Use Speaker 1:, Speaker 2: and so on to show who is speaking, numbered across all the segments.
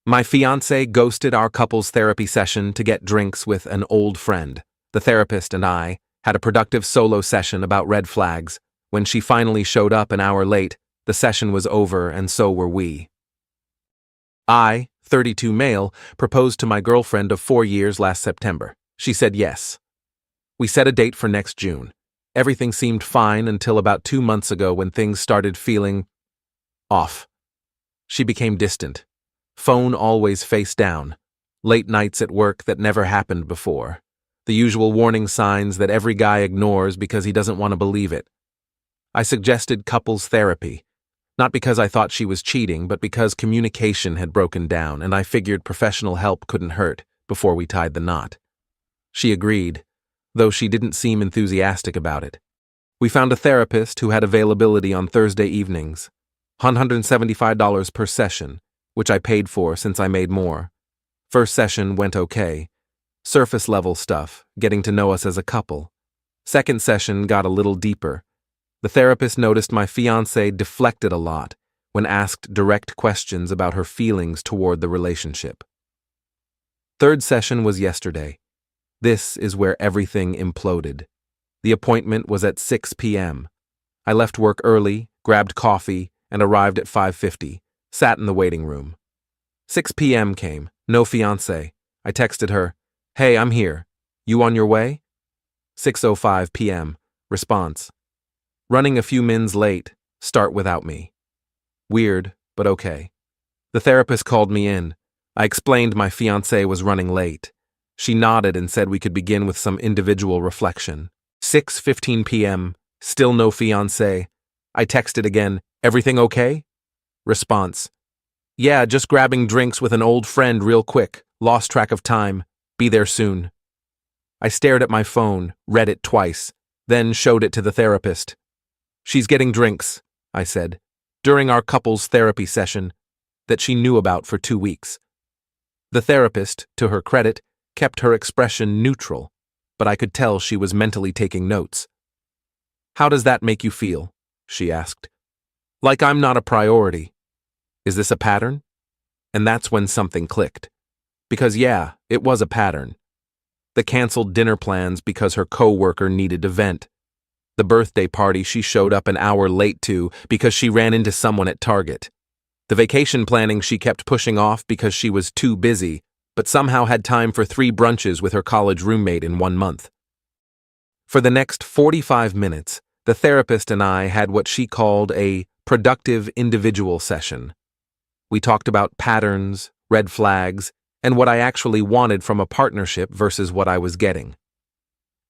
Speaker 1: My fiancé ghosted our couple's therapy session to get drinks with an old friend. The therapist and I had a productive solo session about red flags. When she finally showed up an hour late, the session was over and so were we. I, 32 male, proposed to my girlfriend of 4 years last September. She said yes. We set a date for next June. Everything seemed fine until about 2 months ago when things started feeling off. She became distant. Phone always face down. Late nights at work that never happened before. The usual warning signs that every guy ignores because he doesn't want to believe it. I suggested couples therapy, not because I thought she was cheating, but because communication had broken down and I figured professional help couldn't hurt before we tied the knot. She agreed, though she didn't seem enthusiastic about it. We found a therapist who had availability on Thursday evenings, $175 per session, which I paid for since I made more. First session went okay. Surface level stuff, getting to know us as a couple. Second session got a little deeper. The therapist noticed my fiancée deflected a lot when asked direct questions about her feelings toward the relationship. Third session was yesterday. This is where everything imploded. The appointment was at 6 p.m. I left work early, grabbed coffee, and arrived at 5:50. Sat in the waiting room. 6 p.m. came. No fiancé. I texted her, "Hey, I'm here. You on your way?" 6:05 p.m. Response. "Running a few mins late. Start without me." Weird, but okay. The therapist called me in. I explained my fiancé was running late. She nodded and said we could begin with some individual reflection. 6:15 p.m. Still no fiancé. I texted again, "Everything okay?" Response. "Yeah, just grabbing drinks with an old friend real quick. Lost track of time. Be there soon." I stared at my phone, read it twice, then showed it to the therapist. "She's getting drinks," I said, "during our couple's therapy session that she knew about for 2 weeks." The therapist, to her credit, kept her expression neutral, but I could tell she was mentally taking notes. "How does that make you feel?" she asked. "Like I'm not a priority. Is this a pattern?" And that's when something clicked. Because yeah, it was a pattern. The canceled dinner plans because her coworker needed to vent. The birthday party she showed up an hour late to because she ran into someone at Target. The vacation planning she kept pushing off because she was too busy, but somehow had time for 3 brunches with her college roommate in 1 month. For the next 45 minutes, the therapist and I had what she called a productive individual session. We talked about patterns, red flags, and what I actually wanted from a partnership versus what I was getting.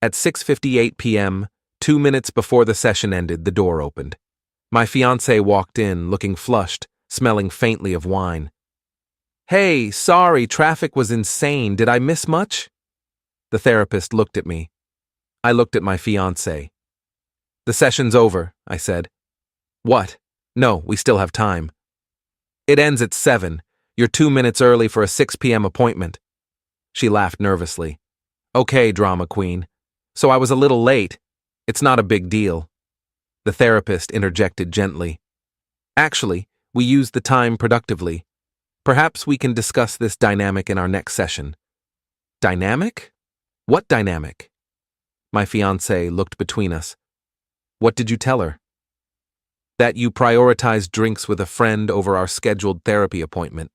Speaker 1: At 6:58 p.m., 2 minutes before the session ended, the door opened. My fiancé walked in, looking flushed, smelling faintly of wine. "Hey, sorry, traffic was insane. Did I miss much?" The therapist looked at me. I looked at my fiancé. "The session's over," I said. "What? No, we still have time." "It ends at 7. You're 2 minutes early for a 6 p.m. appointment." She laughed nervously. "Okay, drama queen. So I was a little late. It's not a big deal." The therapist interjected gently. "Actually, we used the time productively. Perhaps we can discuss this dynamic in our next session." "Dynamic? What dynamic?" My fiancé looked between us. "What did you tell her?" "That you prioritized drinks with a friend over our scheduled therapy appointment."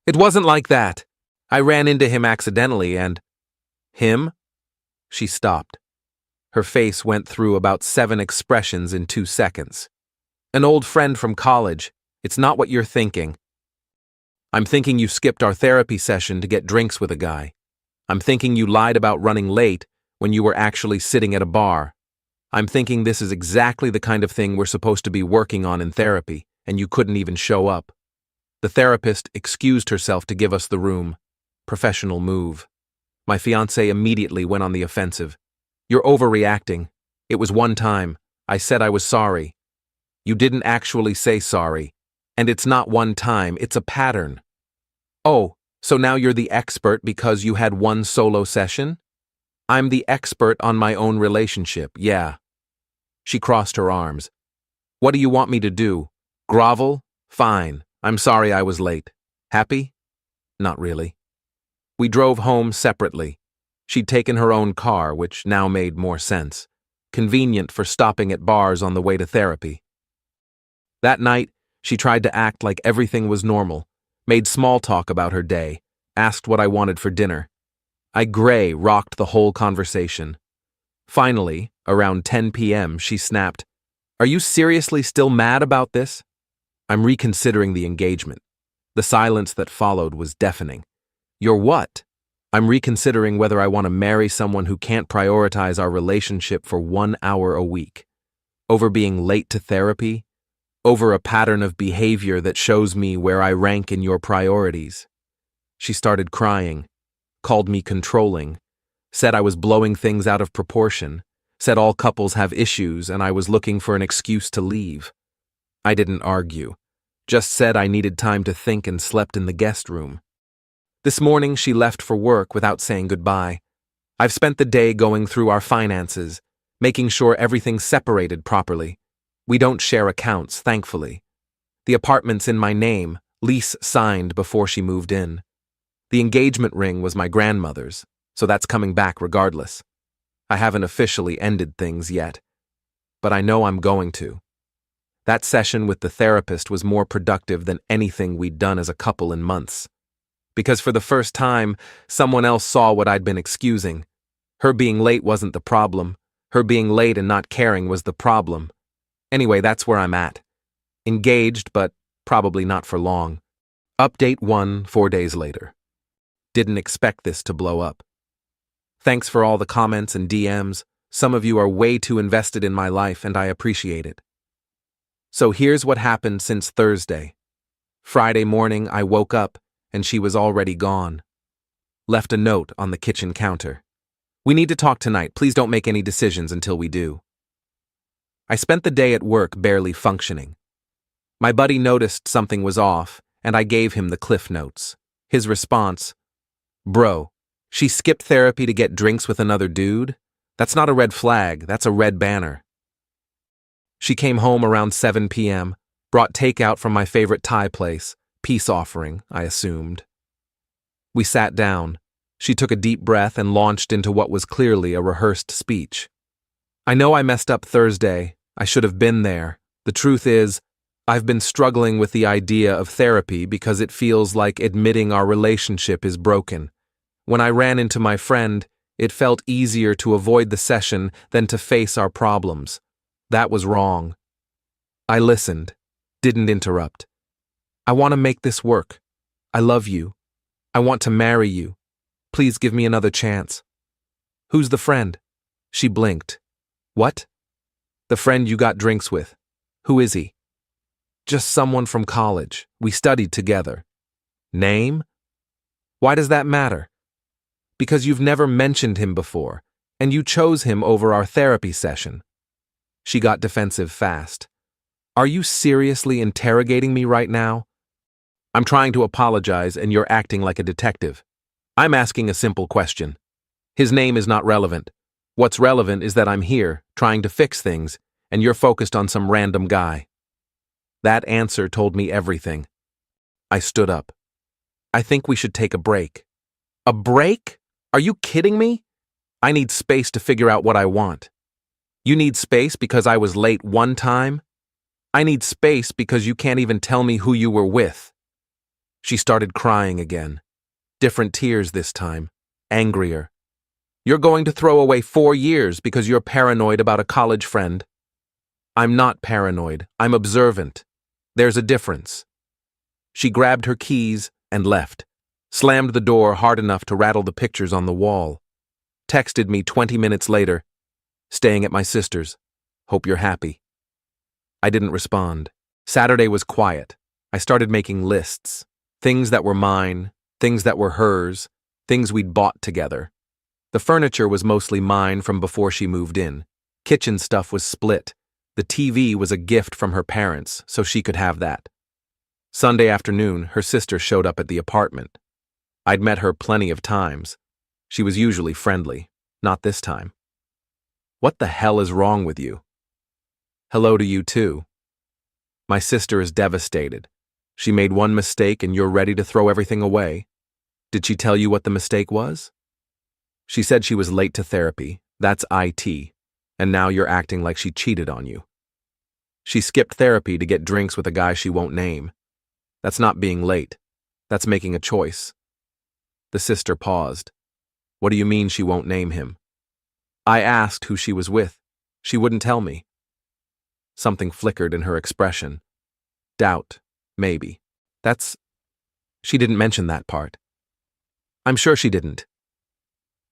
Speaker 1: "It wasn't like that. I ran into him accidentally and—" "Him?" She stopped. Her face went through about 7 expressions in 2 seconds. "An old friend from college. It's not what you're thinking." "I'm thinking you skipped our therapy session to get drinks with a guy. I'm thinking you lied about running late when you were actually sitting at a bar. I'm thinking this is exactly the kind of thing we're supposed to be working on in therapy, and you couldn't even show up." The therapist excused herself to give us the room. Professional move. My fiancé immediately went on the offensive. "You're overreacting. It was one time. I said I was sorry." "You didn't actually say sorry. And it's not one time, it's a pattern." "Oh, so now you're the expert because you had one solo session?" "I'm the expert on my own relationship, yeah." She crossed her arms. "What do you want me to do? Grovel? Fine. I'm sorry I was late. Happy?" Not really. We drove home separately. She'd taken her own car, which now made more sense. Convenient for stopping at bars on the way to therapy. That night, she tried to act like everything was normal, made small talk about her day, asked what I wanted for dinner. Qley rocked the whole conversation. Finally, around 10 p.m., she snapped, "Are you seriously still mad about this?" I'm reconsidering the engagement. The silence that followed was deafening. You're what? I'm reconsidering whether I want to marry someone who can't prioritize our relationship for 1 hour a week. Over being late to therapy? Over a pattern of behavior that shows me where I rank in your priorities? She started crying, called me controlling, said I was blowing things out of proportion, said all couples have issues and I was looking for an excuse to leave. I didn't argue, just said I needed time to think and slept in the guest room. This morning she left for work without saying goodbye. I've spent the day going through our finances, making sure everything's separated properly. We don't share accounts, thankfully. The apartment's in my name, lease signed before she moved in. The engagement ring was my grandmother's, so that's coming back regardless. I haven't officially ended things yet, but I know I'm going to. That session with the therapist was more productive than anything we'd done as a couple in months. Because for the first time, someone else saw what I'd been excusing. Her being late wasn't the problem. Her being late and not caring was the problem. Anyway, that's where I'm at. Engaged, but probably not for long. Update 1, 4 days later. Didn't expect this to blow up. Thanks for all the comments and DMs. Some of you are way too invested in my life and I appreciate it. So here's what happened since Thursday. Friday morning, I woke up and she was already gone. Left a note on the kitchen counter. We need to talk tonight. Please don't make any decisions until we do. I spent the day at work barely functioning. My buddy noticed something was off, and I gave him the cliff notes. His response, "Bro, she skipped therapy to get drinks with another dude? That's not a red flag, that's a red banner." She came home around 7 p.m., brought takeout from my favorite Thai place, peace offering, I assumed. We sat down. She took a deep breath and launched into what was clearly a rehearsed speech. I know I messed up Thursday. I should have been there. The truth is, I've been struggling with the idea of therapy because it feels like admitting our relationship is broken. When I ran into my friend, it felt easier to avoid the session than to face our problems. That was wrong. I listened, didn't interrupt. I want to make this work. I love you. I want to marry you. Please give me another chance. Who's the friend? She blinked. What? The friend you got drinks with. Who is he? Just someone from college. We studied together. Name? Why does that matter? Because you've never mentioned him before, and you chose him over our therapy session. She got defensive fast. Are you seriously interrogating me right now? I'm trying to apologize and you're acting like a detective. I'm asking a simple question. His name is not relevant. What's relevant is that I'm here, trying to fix things, and you're focused on some random guy. That answer told me everything. I stood up. I think we should take a break. A break? Are you kidding me? I need space to figure out what I want. You need space because I was late one time? I need space because you can't even tell me who you were with. She started crying again. Different tears this time. Angrier. You're going to throw away 4 years because you're paranoid about a college friend. I'm not paranoid. I'm observant. There's a difference. She grabbed her keys and left. Slammed the door hard enough to rattle the pictures on the wall. Texted me 20 minutes later. Staying at my sister's. Hope you're happy. I didn't respond. Saturday was quiet. I started making lists. Things that were mine, things that were hers, things we'd bought together. The furniture was mostly mine from before she moved in. Kitchen stuff was split. The TV was a gift from her parents, so she could have that. Sunday afternoon, her sister showed up at the apartment. I'd met her plenty of times. She was usually friendly, not this time. What the hell is wrong with you? Hello to you too. My sister is devastated. She made one mistake and you're ready to throw everything away. Did she tell you what the mistake was? She said she was late to therapy. That's IT. And now you're acting like she cheated on you. She skipped therapy to get drinks with a guy she won't name. That's not being late. That's making a choice. The sister paused. What do you mean she won't name him? I asked who she was with. She wouldn't tell me. Something flickered in her expression. Doubt, maybe. She didn't mention that part. I'm sure she didn't.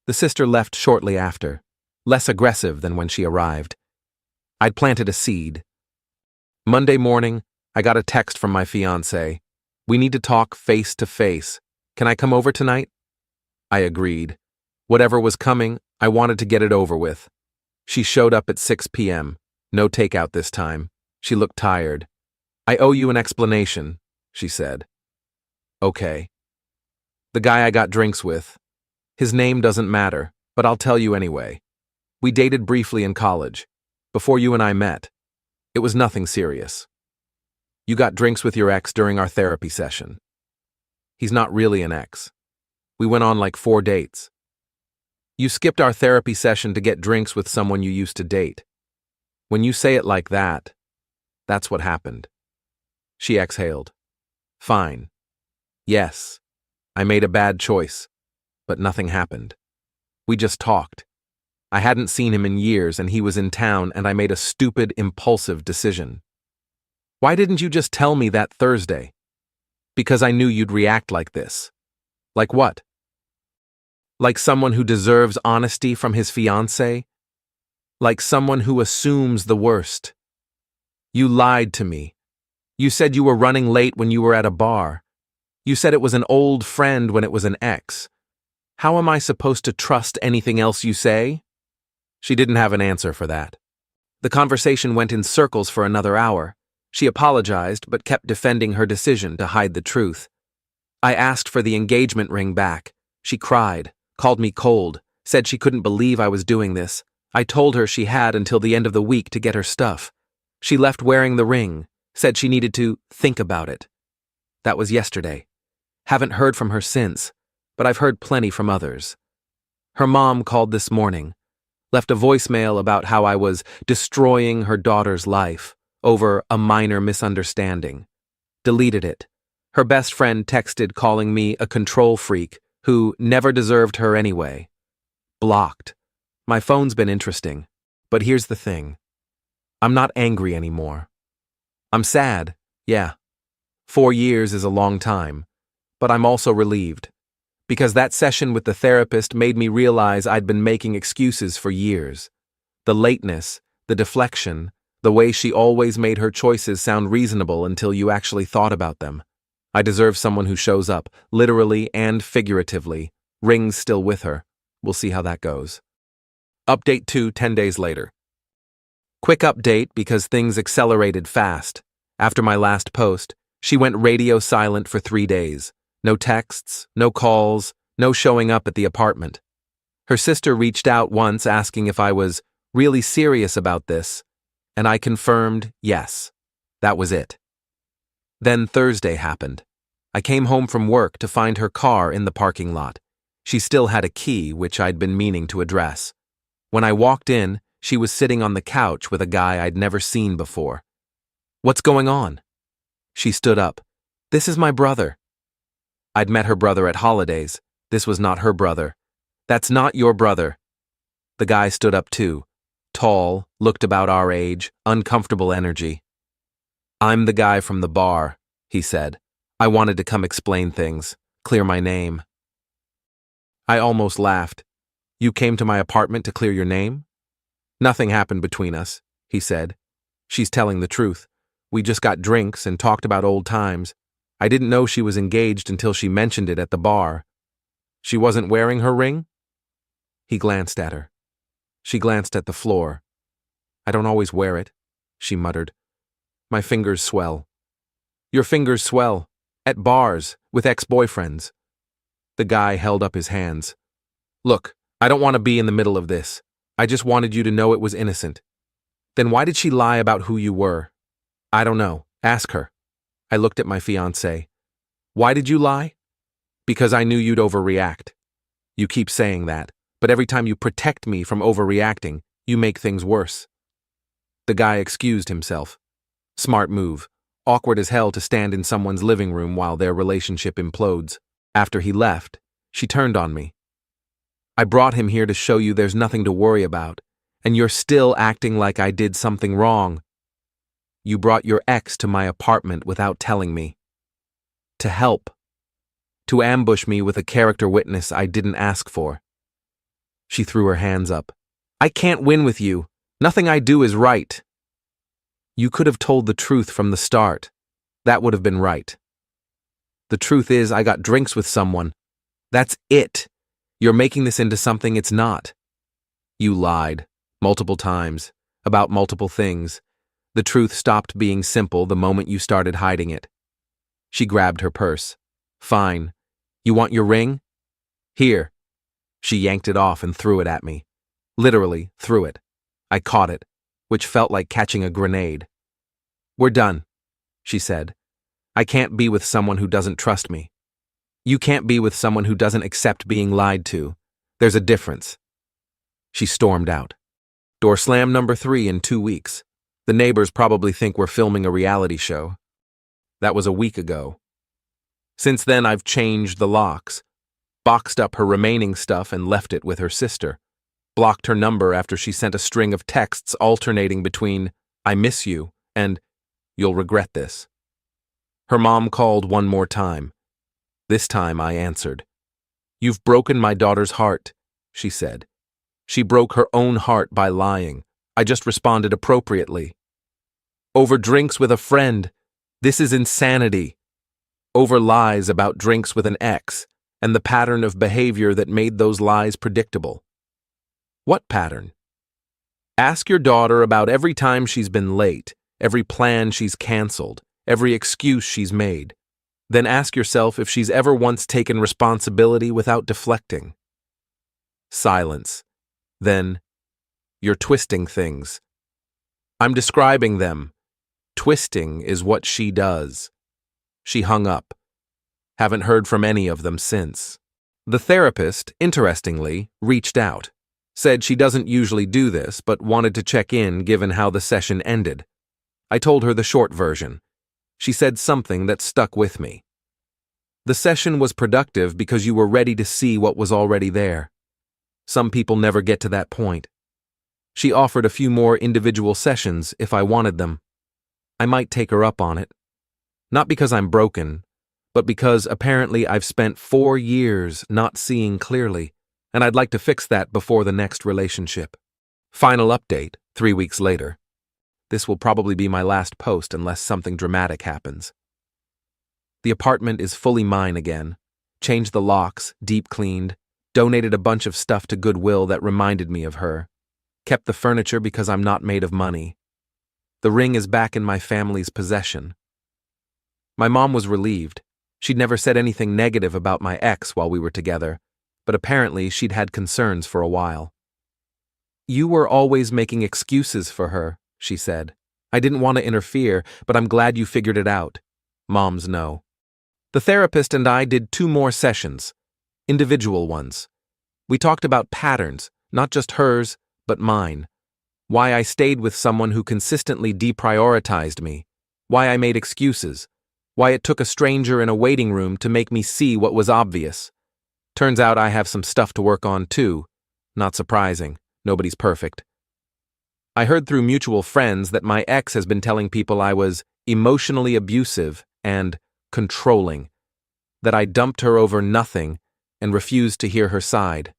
Speaker 1: The sister left shortly after, less aggressive than when she arrived. I'd planted a seed. Monday morning, I got a text from my fiancée. We need to talk face to face. Can I come over tonight? I agreed. Whatever was coming, I wanted to get it over with. She showed up at 6 p.m. No takeout this time. She looked tired. I owe you an explanation, she said. Okay. The guy I got drinks with. His name doesn't matter, but I'll tell you anyway. We dated briefly in college, before you and I met. It was nothing serious. You got drinks with your ex during our therapy session. He's not really an ex. We went on like 4 dates. You skipped our therapy session to get drinks with someone you used to date. When you say it like that, that's what happened. She exhaled. Fine. Yes, I made a bad choice, but nothing happened. We just talked. I hadn't seen him in years and he was in town and I made a stupid, impulsive decision. Why didn't you just tell me that Thursday? Because I knew you'd react like this. Like what? Like someone who deserves honesty from his fiancée? Like someone who assumes the worst. You lied to me. You said you were running late when you were at a bar. You said it was an old friend when it was an ex. How am I supposed to trust anything else you say? She didn't have an answer for that. The conversation went in circles for another hour. She apologized but kept defending her decision to hide the truth. I asked for the engagement ring back. She cried, called me cold, said she couldn't believe I was doing this. I told her she had until the end of the week to get her stuff. She left wearing the ring, said she needed to think about it. That was yesterday. Haven't heard from her since, but I've heard plenty from others. Her mom called this morning, left a voicemail about how I was destroying her daughter's life over a minor misunderstanding. Deleted it. Her best friend texted calling me a control freak who never deserved her anyway. Blocked. My phone's been interesting, but here's the thing. I'm not angry anymore. I'm sad, yeah. 4 years is a long time, but I'm also relieved. Because that session with the therapist made me realize I'd been making excuses for years. The lateness, the deflection, the way she always made her choices sound reasonable until you actually thought about them. I deserve someone who shows up, literally and figuratively. Ring's still with her. We'll see how that goes. Update 2, 10 days later. Quick update because things accelerated fast. After my last post, she went radio silent for 3 days. No texts, no calls, no showing up at the apartment. Her sister reached out once asking if I was really serious about this, and I confirmed yes. That was it. Then Thursday happened. I came home from work to find her car in the parking lot. She still had a key, which I'd been meaning to address. When I walked in, she was sitting on the couch with a guy I'd never seen before. What's going on? She stood up. This is my brother. I'd met her brother at holidays. This was not her brother. That's not your brother. The guy stood up too. Tall, looked about our age, uncomfortable energy. I'm the guy from the bar, he said. I wanted to come explain things, clear my name. I almost laughed. You came to my apartment to clear your name? Nothing happened between us, he said. She's telling the truth. We just got drinks and talked about old times. I didn't know she was engaged until she mentioned it at the bar. She wasn't wearing her ring? He glanced at her. She glanced at the floor. I don't always wear it, she muttered. My fingers swell. Your fingers swell. At bars, with ex-boyfriends. The guy held up his hands. Look, I don't want to be in the middle of this. I just wanted you to know it was innocent. Then why did she lie about who you were? I don't know. Ask her. I looked at my fiancée. Why did you lie? Because I knew you'd overreact. You keep saying that, but every time you protect me from overreacting, you make things worse. The guy excused himself. Smart move. Awkward as hell to stand in someone's living room while their relationship implodes. After he left, she turned on me. I brought him here to show you there's nothing to worry about, and you're still acting like I did something wrong. You brought your ex to my apartment without telling me. To help. To ambush me with a character witness I didn't ask for. She threw her hands up. I can't win with you. Nothing I do is right. You could have told the truth from the start. That would have been right. The truth is, I got drinks with someone. That's it. You're making this into something it's not. You lied, multiple times, about multiple things. The truth stopped being simple the moment you started hiding it. She grabbed her purse. Fine. You want your ring? Here. She yanked it off and threw it at me. Literally, threw it. I caught it, which felt like catching a grenade. We're done, she said. I can't be with someone who doesn't trust me. You can't be with someone who doesn't accept being lied to. There's a difference. She stormed out. Door slam number 3 in 2 weeks. The neighbors probably think we're filming a reality show. That was a week ago. Since then, I've changed the locks, boxed up her remaining stuff and left it with her sister, blocked her number after she sent a string of texts alternating between, I miss you, and, you'll regret this. Her mom called one more time. This time I answered. You've broken my daughter's heart, she said. She broke her own heart by lying. I just responded appropriately. Over drinks with a friend. This is insanity. Over lies about drinks with an ex, and the pattern of behavior that made those lies predictable. What pattern? Ask your daughter about every time she's been late, every plan she's canceled, every excuse she's made. Then ask yourself if she's ever once taken responsibility without deflecting. Silence. Then, you're twisting things. I'm describing them. Twisting is what she does. She hung up. Haven't heard from any of them since. The therapist, interestingly, reached out. Said she doesn't usually do this, but wanted to check in given how the session ended. I told her the short version. She said something that stuck with me. The session was productive because you were ready to see what was already there. Some people never get to that point. She offered a few more individual sessions if I wanted them. I might take her up on it. Not because I'm broken, but because apparently I've spent 4 years not seeing clearly, and I'd like to fix that before the next relationship. Final update, 3 weeks later. This will probably be my last post unless something dramatic happens. The apartment is fully mine again. Changed the locks, deep cleaned, donated a bunch of stuff to Goodwill that reminded me of her. Kept the furniture because I'm not made of money. The ring is back in my family's possession. My mom was relieved. She'd never said anything negative about my ex while we were together, but apparently she'd had concerns for a while. You were always making excuses for her, she said. I didn't want to interfere, but I'm glad you figured it out. Moms know. The therapist and I did 2 more sessions, individual ones. We talked about patterns, not just hers, but mine. Why I stayed with someone who consistently deprioritized me. Why I made excuses. Why it took a stranger in a waiting room to make me see what was obvious. Turns out I have some stuff to work on too. Not surprising. Nobody's perfect. I heard through mutual friends that my ex has been telling people I was emotionally abusive and controlling, that I dumped her over nothing and refused to hear her side.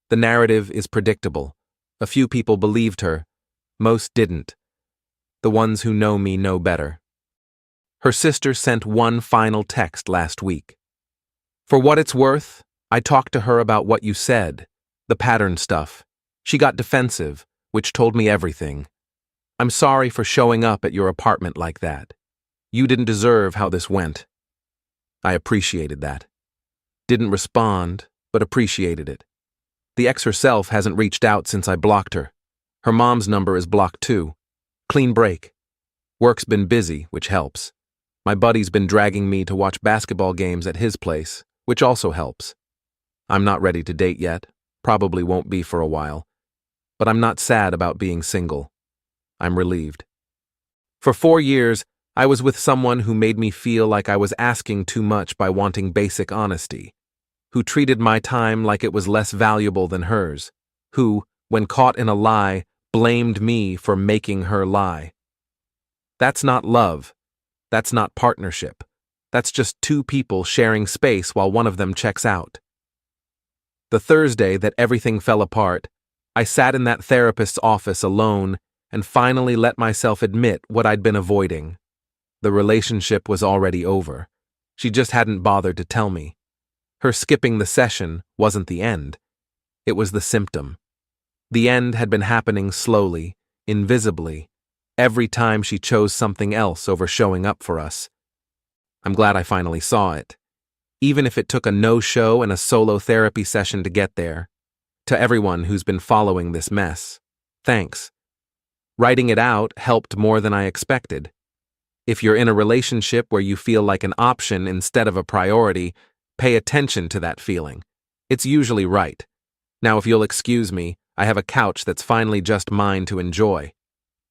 Speaker 1: The narrative is predictable. A few people believed her. Most didn't. The ones who know me know better. Her sister sent one final text last week. For what it's worth, I talked to her about what you said, the pattern stuff. She got defensive, which told me everything. I'm sorry for showing up at your apartment like that. You didn't deserve how this went. I appreciated that. Didn't respond, but appreciated it. The ex herself hasn't reached out since I blocked her. Her mom's number is blocked too. Clean break. Work's been busy, which helps. My buddy's been dragging me to watch basketball games at his place, which also helps. I'm not ready to date yet, probably won't be for a while, but I'm not sad about being single. I'm relieved. For 4 years, I was with someone who made me feel like I was asking too much by wanting basic honesty, who treated my time like it was less valuable than hers, who, when caught in a lie, blamed me for making her lie. That's not love. That's not partnership. That's just two people sharing space while one of them checks out. The Thursday that everything fell apart, I sat in that therapist's office alone and finally let myself admit what I'd been avoiding. The relationship was already over. She just hadn't bothered to tell me. Her skipping the session wasn't the end. It was the symptom. The end had been happening slowly, invisibly, every time she chose something else over showing up for us. I'm glad I finally saw it, even if it took a no-show and a solo therapy session to get there. To everyone who's been following this mess, thanks. Writing it out helped more than I expected. If you're in a relationship where you feel like an option instead of a priority, pay attention to that feeling. It's usually right. Now, if you'll excuse me, I have a couch that's finally just mine to enjoy.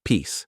Speaker 1: Peace.